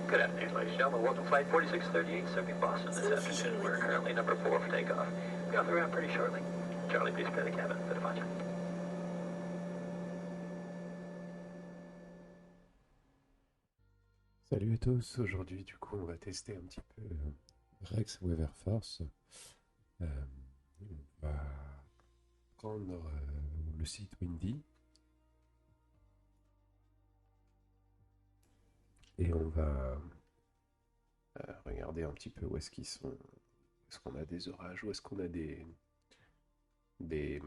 Good afternoon, ladies and gentlemen. Welcome to Flight 4638, serving Boston this afternoon. We're currently number 4 for takeoff. Be on the ground pretty shortly. Charlie, please prepare the cabin for departure. Salut à tous, aujourd'hui du coup on va tester un petit peu Rex Weather Force. On va prendre le site Windy et on va regarder un petit peu où est-ce qu'ils sont, où est-ce qu'on a des orages, où est-ce qu'on a des de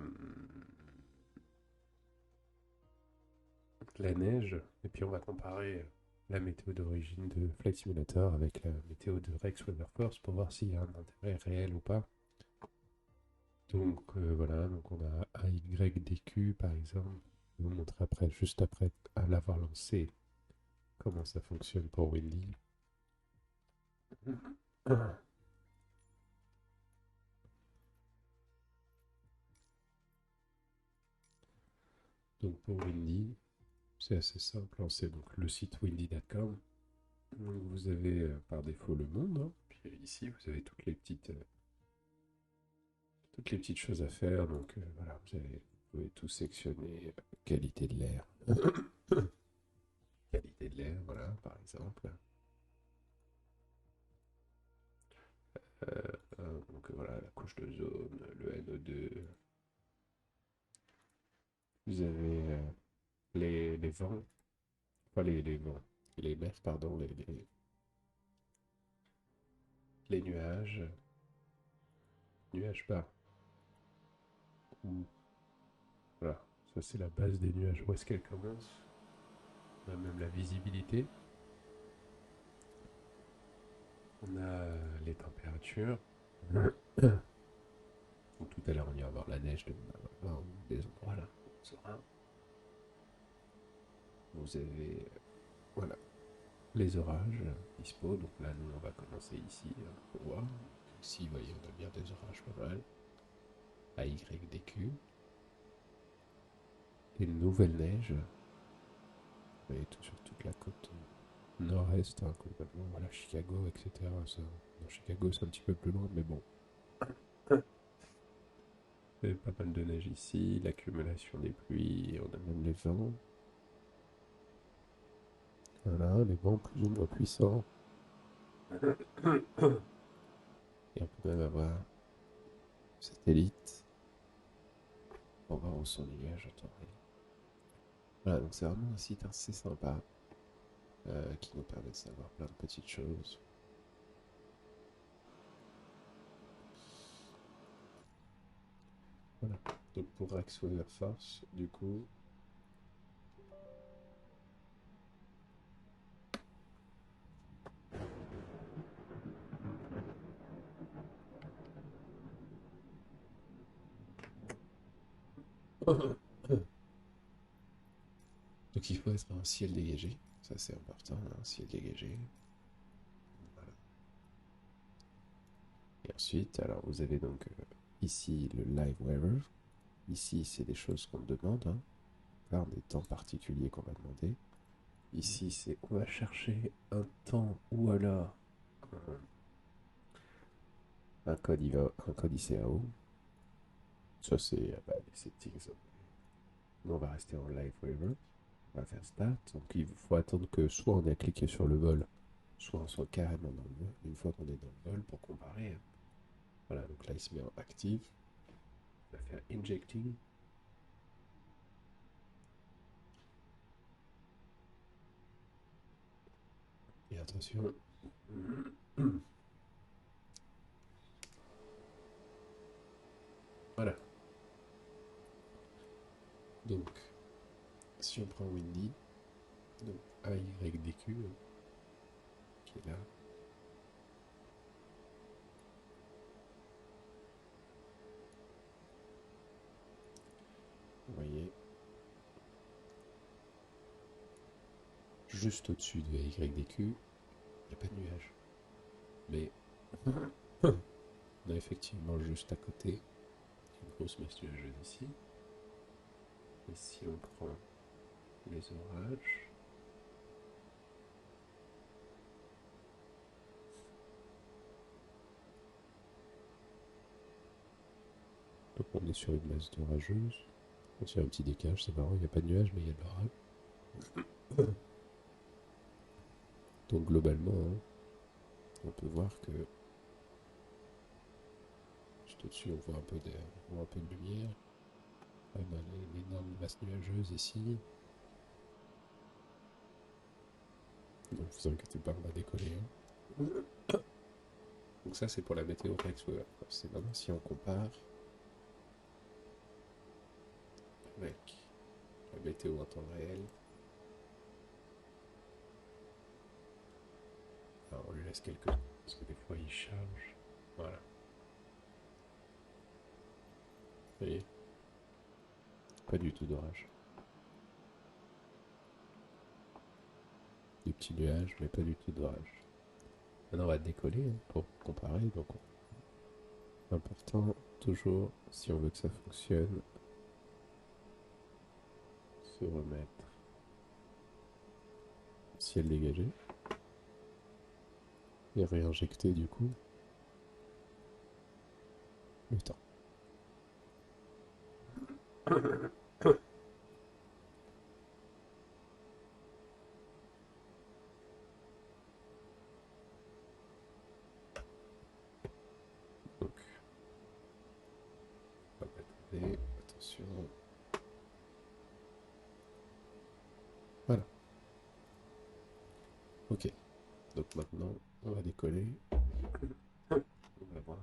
la neige, et puis on va comparer la météo d'origine de Flight Simulator avec la météo de Rex Weather Force pour voir s'il y a un intérêt réel ou pas. Donc voilà, donc on a AYDQ par exemple. Je vais vous montrer après, juste après à l'avoir lancé, comment ça fonctionne pour Windy. Donc pour Windy, c'est assez simple, hein, c'est donc le site windy.com. Donc vous avez par défaut le monde, hein, puis ici vous avez toutes les petites choses à faire. Donc voilà, vous pouvez tout sectionner, qualité de l'air. Qualité de l'air, voilà, par exemple. Donc voilà, la couche de zone, le NO2. Vous avez les vents, pas les vents, les mers, pardon, les nuages, nuages bas. Voilà, ça c'est la base des nuages. Où est-ce qu'elle commence? On a même la visibilité. On a les températures. Donc, tout à l'heure, on ira voir la neige dans des endroits là. On saura. Vous avez voilà, les orages dispo. Donc là, nous, on va commencer ici pour voir. Ici, vous voyez, on a bien des orages pas mal. AYDQ. Et une nouvelle neige. Vous voyez tout sur toute la côte nord-est, hein, complètement. Voilà, Chicago, etc. Ça, dans Chicago, c'est un petit peu plus loin, mais bon. Il y a pas mal de neige ici, l'accumulation des pluies, on a même les vents. Voilà, les vents plus ou moins puissants. Et on peut même avoir satellite pour voir où sont les nuages en temps réel. Voilà, donc c'est vraiment un site assez sympa qui nous permet de savoir plein de petites choses. Voilà, donc pour Rex Weather Force, du coup, donc il faut être un ciel dégagé, ça c'est important, un ciel dégagé. Voilà. Et ensuite, alors vous avez donc ici le live weather. Ici, c'est des choses qu'on demande, hein, par des temps particuliers qu'on va demander. Ici, c'est on va chercher un temps ou alors un code ICAO. Ça, c'est les settings. Nous, on va rester en live weather. On va faire start. Donc, il faut attendre que soit on a cliqué sur le vol, soit on soit carrément dans le vol. Une fois qu'on est dans le vol, pour comparer. Voilà, donc là, il se met en active. On va faire injecting. Et attention. Voilà. Donc, si on prend Windy, donc AYDQ, qui est là. Vous voyez, juste au-dessus de AYDQ, il n'y a pas de nuage. Mais on a effectivement juste à côté une grosse masse nuageuse ici. Et si on prend les orages, On est sur une masse orageuse. On tient un petit décalage, c'est marrant, il n'y a pas de nuages, mais il y a de l'orage. Donc globalement, hein, on peut voir que juste au-dessus, on voit on voit un peu de lumière. On a l'énorme masse nuageuse ici. Donc vous inquiétez pas, on va décoller. Hein. Donc ça, c'est pour la météo Rexweather. C'est maintenant si on compare avec la météo en temps réel. Alors on lui laisse quelques secondes parce que des fois il charge. Voilà. Vous voyez, pas du tout d'orage. Des petits nuages, mais pas du tout d'orage. Maintenant on va décoller hein, pour comparer. Donc important, toujours, si on veut que ça fonctionne, se remettre au ciel dégagé et réinjecter du coup le temps. Donc, on va mettre attention. Voilà. Ok. Donc maintenant, on va décoller. On va voir.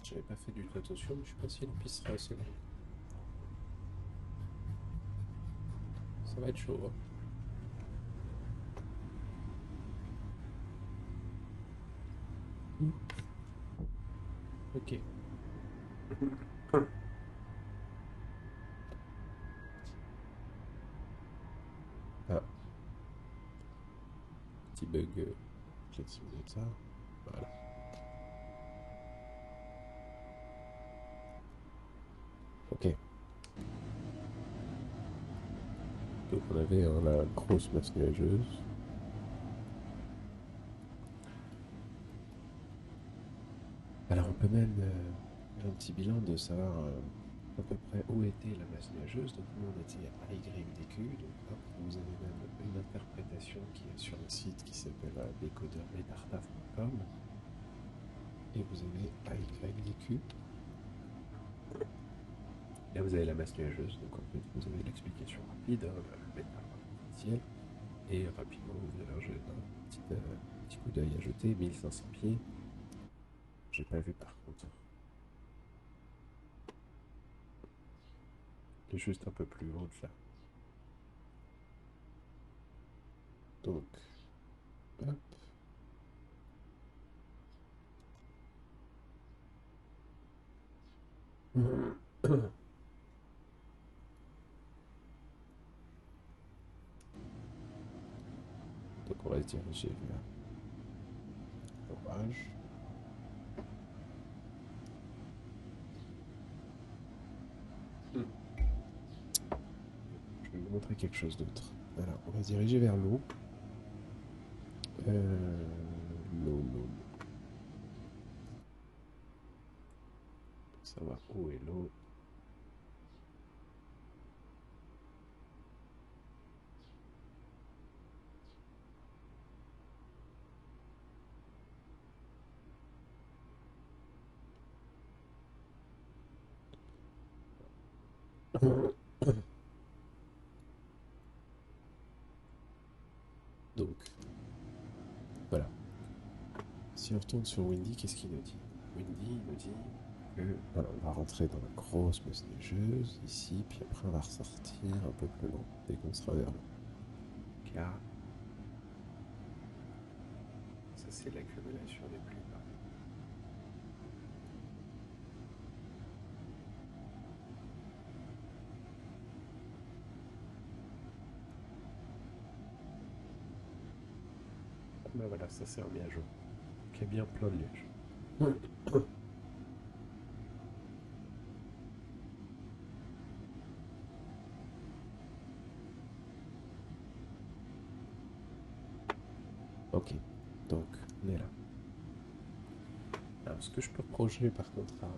J'avais pas fait du tout attention, mais je sais pas si la piste sera assez longue. Ça va être chaud. Hein. Ok. Ah, petit bug. Je vais simuler ça. Voilà. Ok. Donc on avait la grosse masse nuageuse. Alors on peut même faire un petit bilan de savoir à peu près où était la masse nuageuse. Donc nous on était à YDQ. Donc hop, vous avez même une interprétation qui est sur un site qui s'appelle décodeurmetartaf.com. Et vous avez YDQ. Là vous avez la masse nuageuse. Donc en fait vous avez l'explication rapide, le métal artificiel. Et rapidement vous avez un petit coup d'œil à jeter, 1500 pieds. J'ai pas vu par contre. Il est juste un peu plus haut de là. Donc, hop. Donc on va se diriger vers l'orage. Je vais vous montrer quelque chose d'autre. Alors, on va se diriger vers l'eau. L'eau. Pour savoir où est l'eau. Donc, voilà. Si on retourne sur Windy, qu'est-ce qu'il nous dit? Windy nous dit que voilà, on va rentrer dans la grosse masse neigeuse ici, puis après on va ressortir un peu plus loin dès qu'on sera vers l'eau. Car ça c'est l'accumulation des pluies. Ben voilà, ça c'est un nuage qui est bien plein de nuages. Ok, donc on est là. Alors, ce que je peux reprocher par contre à...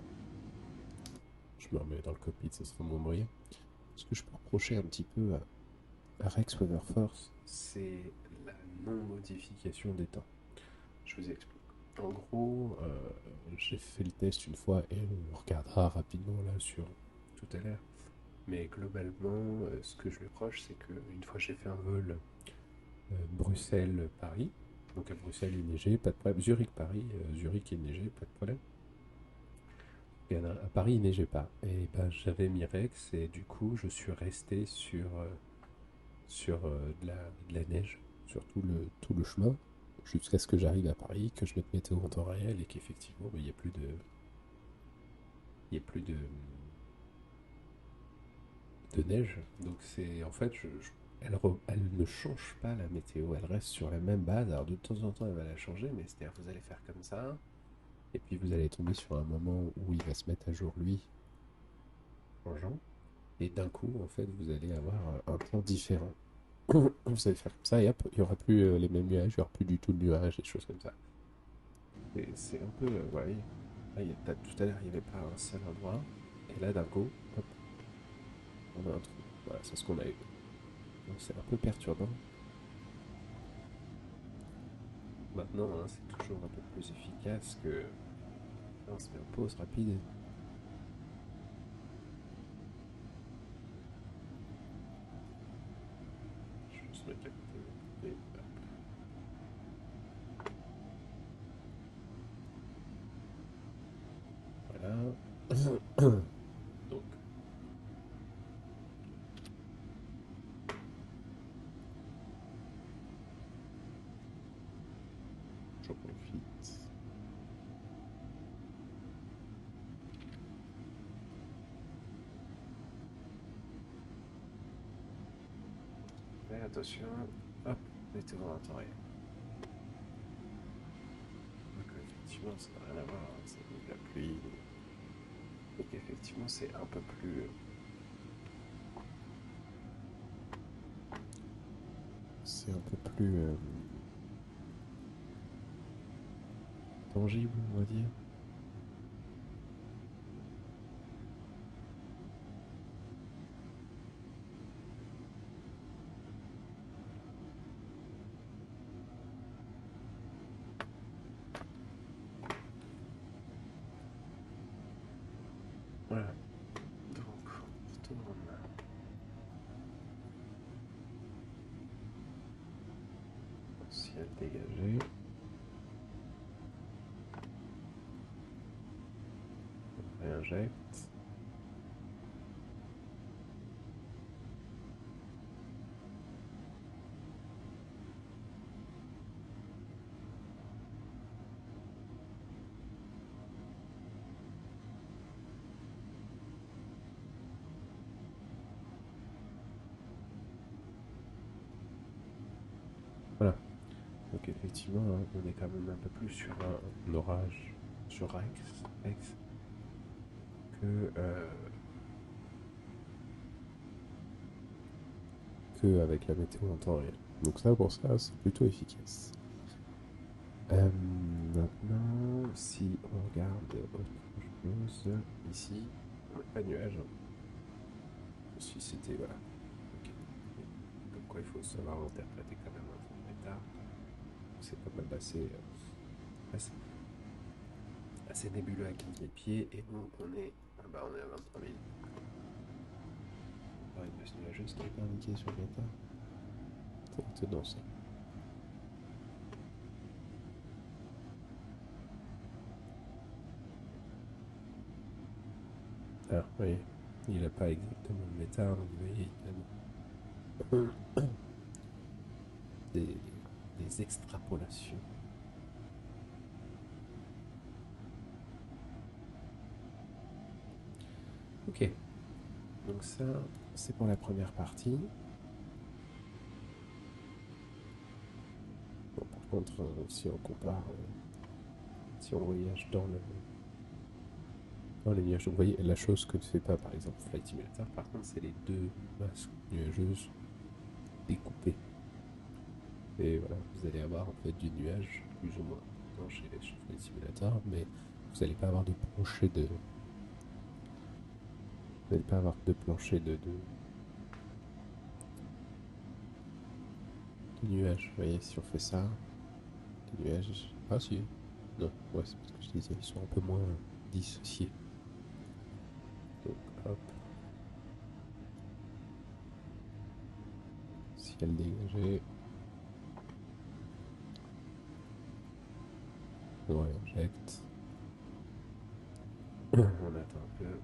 Je me remets dans le cockpit, ce sera moins bruyant. Ce que je peux reprocher un petit peu à Rex Weatherforce, c'est la non-modification des temps. Je vous explique. En gros, j'ai fait le test une fois et on regardera rapidement là sur tout à l'heure. Mais globalement, ce que je lui reproche, c'est qu'une fois j'ai fait un vol Bruxelles-Paris, donc à Bruxelles il neigeait, pas de problème. Zurich-Paris, Zurich il neigeait, pas de problème. Et à Paris il neigeait pas. Et ben j'avais mis Rex et du coup je suis resté sur de la neige, sur tout le chemin, jusqu'à ce que j'arrive à Paris, que je mette météo en temps réel et qu'effectivement il n'y a plus de. Il n'y a plus de neige. Donc c'est en fait, elle ne change pas la météo, elle reste sur la même base. Alors de temps en temps, elle va la changer, mais c'est-à-dire vous allez faire comme ça, et puis vous allez tomber sur un moment où il va se mettre à jour lui, changeant, et d'un coup, en fait, vous allez avoir un temps différent. Vous allez faire comme ça, et hop, il n'y aura plus les mêmes nuages, il n'y aura plus du tout de nuages, des choses comme ça. Et c'est un peu, ouais, là, tout à l'heure, il n'y avait pas un seul endroit, et là, d'un coup, hop, on a un trou. Voilà, c'est ce qu'on a eu. Donc c'est un peu perturbant. Maintenant, hein, c'est toujours un peu plus efficace que. Là, on se met en pause rapide. Je vais se mettre à côté. Et voilà. Donc, j'en profite. Mais attention, hop, mettez en temps réel. Donc, effectivement, ça n'a rien à voir, hein, c'est de la pluie. Donc, effectivement, c'est un peu plus. C'est un peu plus tangible, on va dire. Voilà. Donc, on retourne. Ciel dégagé. On réinjecte. Voilà. Donc effectivement, hein, on est quand même un peu plus sur un orage sur Rex que avec la météo en temps réel. Donc ça, pour ça, c'est plutôt efficace. Maintenant, si on regarde autre chose, ici, on n'a pas de nuages. Si c'était, voilà. Ok. Comme quoi, il faut savoir interpréter quand même un fond d'état. C'est quand même assez nébuleux à cliquer les pieds. Et donc, on est à 23 000. Ouais, mais ce nuageux, ce qui n'est pas indiqué sur le bêta. C'est étonnant ça. Ah oui, il n'a pas exactement le méta, mais il a des, des extrapolations. Ok, donc ça, c'est pour la première partie. Bon, par contre, si on compare, si on voyage dans les nuages, donc vous voyez, la chose que ne fait pas, par exemple, Flight Simulator, par contre, c'est les deux masses nuageuses découpées. Et voilà, vous allez avoir en fait du nuage, plus ou moins, dans chez Flight Simulator, mais vous n'allez pas avoir de plancher de. Vous n'allez pas avoir de plancher de nuages. Vous voyez, si on fait ça, les nuages. Ah si. Non, ouais, c'est parce que je disais, ils sont un peu moins dissociés. Donc hop, ciel dégagé. Ouais, injecte. On attend un peu.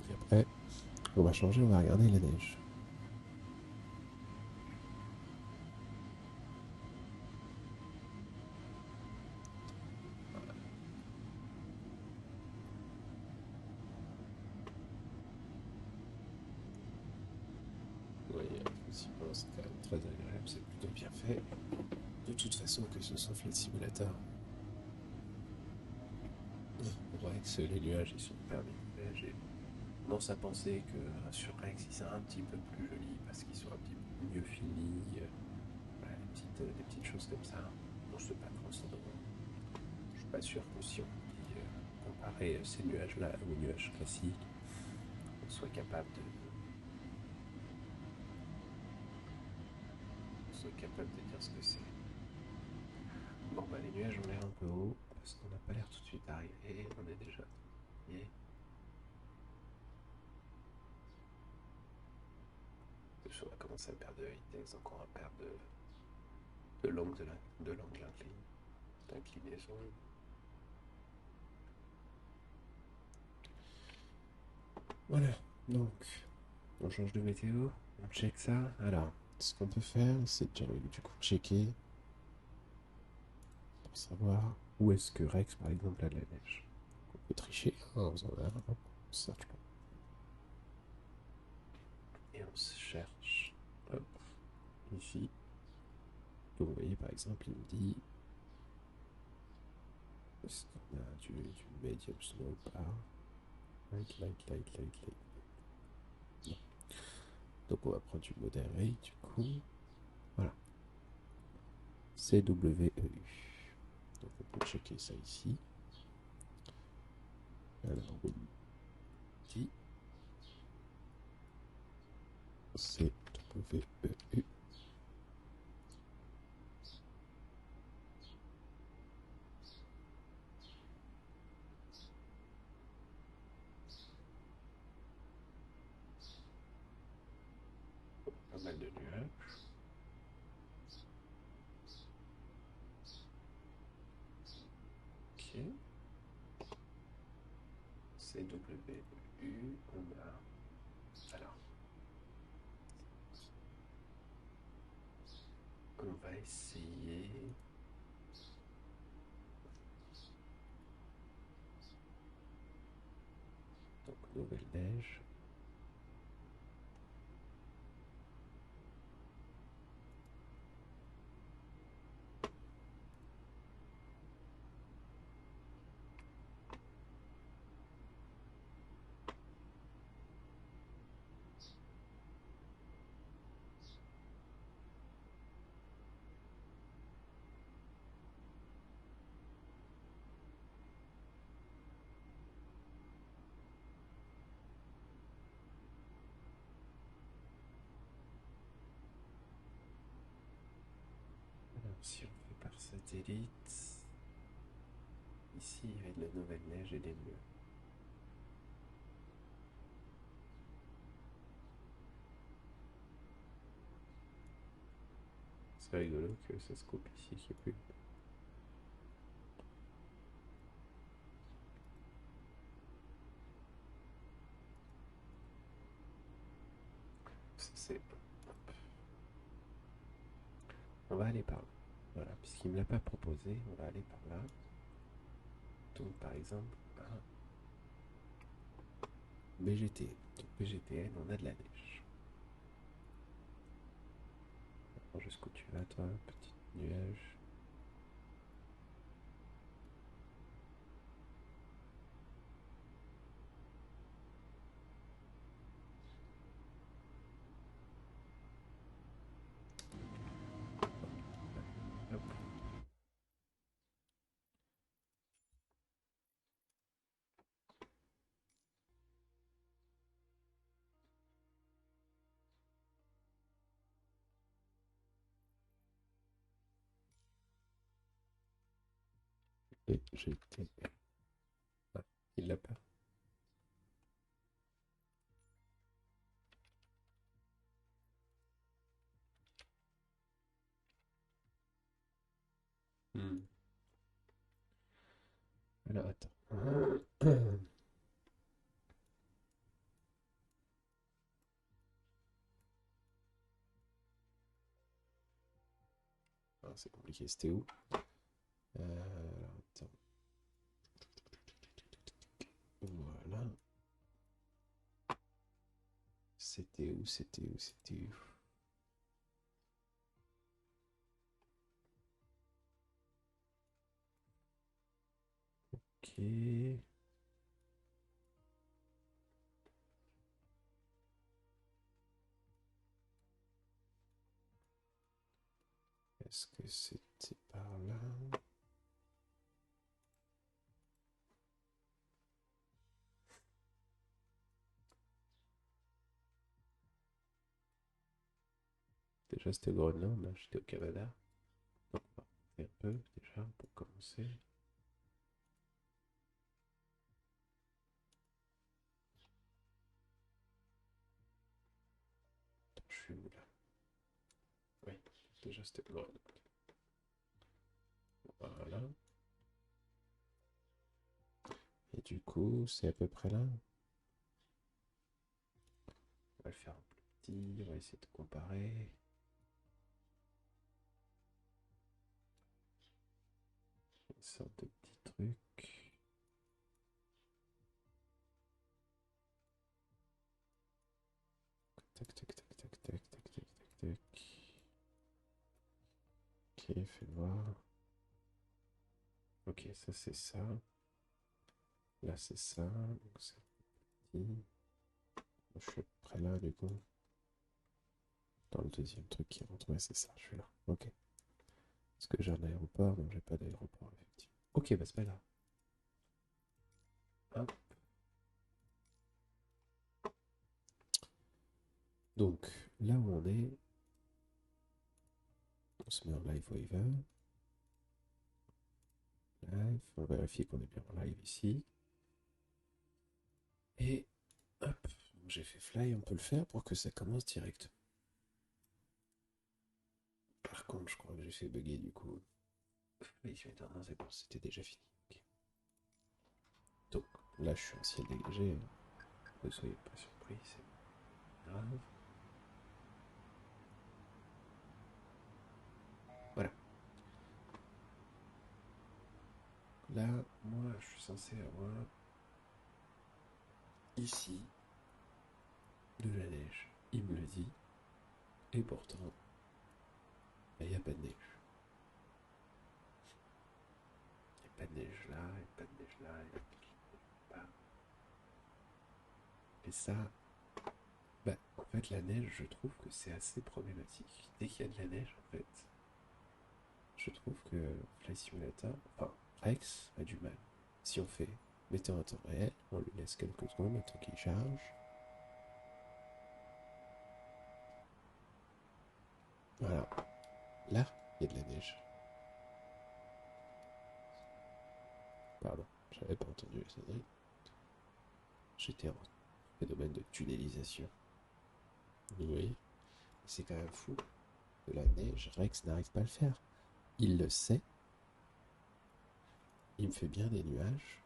Et après, on va changer, on va regarder la neige. Oui, effectivement, c'est quand même très agréable, c'est plutôt bien fait. De toute façon, que ce soit Flight Simulator ou Rex, les nuages ils sont hyper bien faits. J'ai tendance à penser que sur Rex ils sont un petit peu plus jolis parce qu'ils sont un petit peu mieux finis. Voilà, des petites choses comme ça. Bon, je sais pas trop ça. Je suis pas sûr que si on dit comparer ces nuages-là aux nuages classiques, on soit capable de dire ce que c'est. Bon, bah les nuages ont l'air un peu hauts parce qu'on n'a pas l'air tout de suite arrivé. On est déjà. Et on va commencer à perdre de vitesse, donc on va perdre de l'angle d'inclinaison. Voilà, donc on change de météo, on check ça. Alors, ce qu'on peut faire, c'est déjà du coup checker pour savoir où est-ce que Rex, par exemple, a de la neige. On peut tricher en faisant là, on search et on se cherche. Hop, ici. Donc vous voyez, par exemple, il me dit est-ce qu'on a du medium snow ou pas. Light. Non. Donc on va prendre du modéré, du coup. Voilà. CWEU. Donc on peut checker ça ici. Alors, Windy. CWEU. Pas mal de nuages. Ok. CWEU. On a. Alors. On va essayer. Donc, nouvelle neige. Alors, si on fait par satellite. Ici, il y avait de la nouvelle neige et des nuages. C'est rigolo que ça se coupe ici, qu'il n'y ait plus. C'est. On va aller par là. Voilà, puisqu'il ne me l'a pas proposé, on va aller par là. Donc, par exemple, un BGT. Donc, BGTN, on a de la neige. Alors, jusqu'où tu vas, toi, petit nuage? Et j'ai été... Ah, il l'a pas. Hmm. Alors, attends. Ah, c'est compliqué, c'était où? Alors, attends. Voilà. C'était où? C'était où? C'était où? Ok. Est-ce que c'était par là? Déjà, c'était au Groenland, là, j'étais au Canada. Donc, on va remonter un peu, déjà, pour commencer. Attends, je suis où, là? Oui, déjà, c'était au Groenland. Voilà. Et du coup, c'est à peu près là. On va le faire en plus petit, on va essayer de comparer. Une sorte de petit truc. Tac, tac, tac, tac, tac, tac, tac, tac, tac. Ok, fais voir. Ok, ça c'est ça. Là c'est ça. Donc c'est petit. Je suis à peu près là du coup. Dans le deuxième truc qui rentre, ouais, c'est ça, je suis là. Ok. Est-ce que j'ai un aéroport? Non, j'ai pas d'aéroport, effectivement. Ok, bah c'est pas grave. Hop. Donc, là où on est, on se met en live waiver. Live, on va vérifier qu'on est bien en live ici. Et hop, j'ai fait fly, on peut le faire pour que ça commence direct. Par contre, je crois que j'ai fait bugger du coup. Oui, c'est bon, c'était déjà fini. Ok. Donc, là, je suis en ciel dégagé. Ne soyez pas surpris, c'est grave. Voilà. Là, moi, je suis censé avoir ici de la neige. Il me le dit. Et pourtant, il n'y a pas de neige. Il n'y a pas de neige là, il n'y a pas de neige là, il n'y a pas de neige là. Et ça, bah, en fait, la neige, je trouve que c'est assez problématique. Dès qu'il y a de la neige, en fait, je trouve que Flight Simulator, enfin, Rex a du mal. Si on fait météo en temps réel, on lui laisse quelques secondes le temps qu'il charge. Voilà. Là, il y a de la neige. Pardon, j'avais pas entendu la sonnerie. J'étais en phénomène de tunnelisation. Oui, c'est quand même fou. De la neige, Rex n'arrive pas à le faire. Il le sait. Il me fait bien des nuages.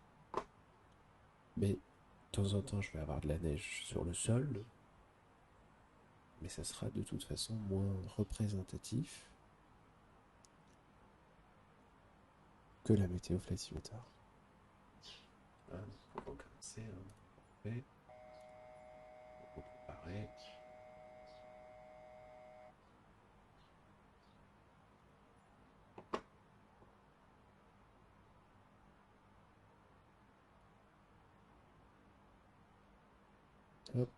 Mais de temps en temps, je vais avoir de la neige sur le sol. Mais ça sera de toute façon moins représentatif que la météo Flight Simulator. On va commencer. On va comparer. Hop.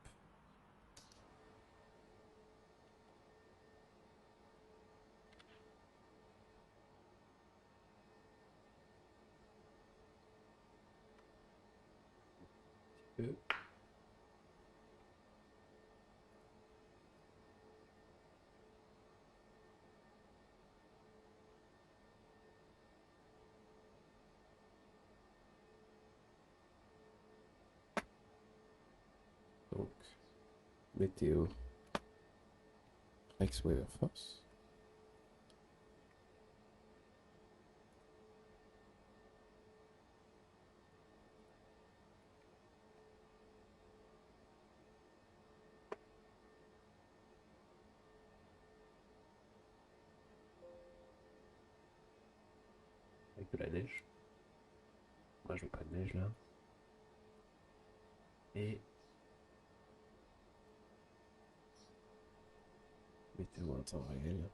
Peu. Donc, météo, Rex Weather Force. Avec de la neige. Moi je veux pas de neige là. Et météo en temps réel.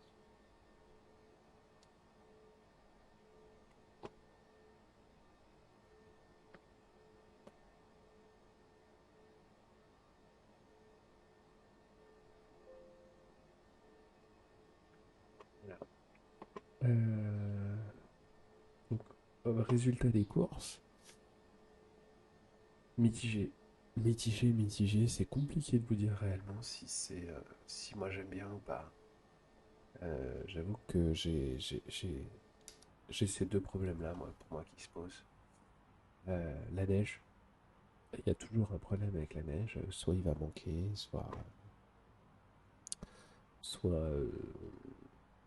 Voilà. Donc, résultat des courses. Mitigé. Mitigé, c'est compliqué de vous dire réellement si c'est si moi j'aime bien ou pas. J'avoue que j'ai ces deux problèmes-là, moi, pour moi, qui se posent. La neige, il y a toujours un problème avec la neige. Soit il va manquer, soit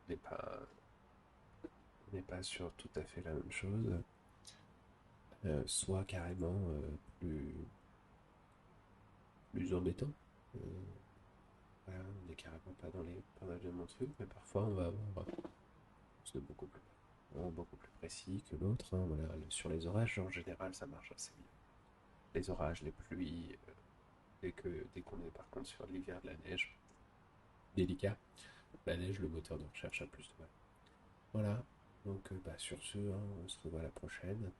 n'est pas, n'est pas sur tout à fait la même chose. Soit carrément plus embêtant. Euh, voilà, on n'est carrément pas dans les pas de mon truc, mais parfois on va avoir c'est beaucoup plus précis que l'autre, hein, voilà. Sur les orages, en général, ça marche assez bien. Les orages, les pluies, dès qu'on est par contre sur l'hiver de la neige, délicat, la neige, le moteur de recherche a plus de mal. Voilà, donc sur ce, hein, on se revoit à la prochaine.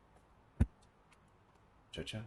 Ciao, ciao.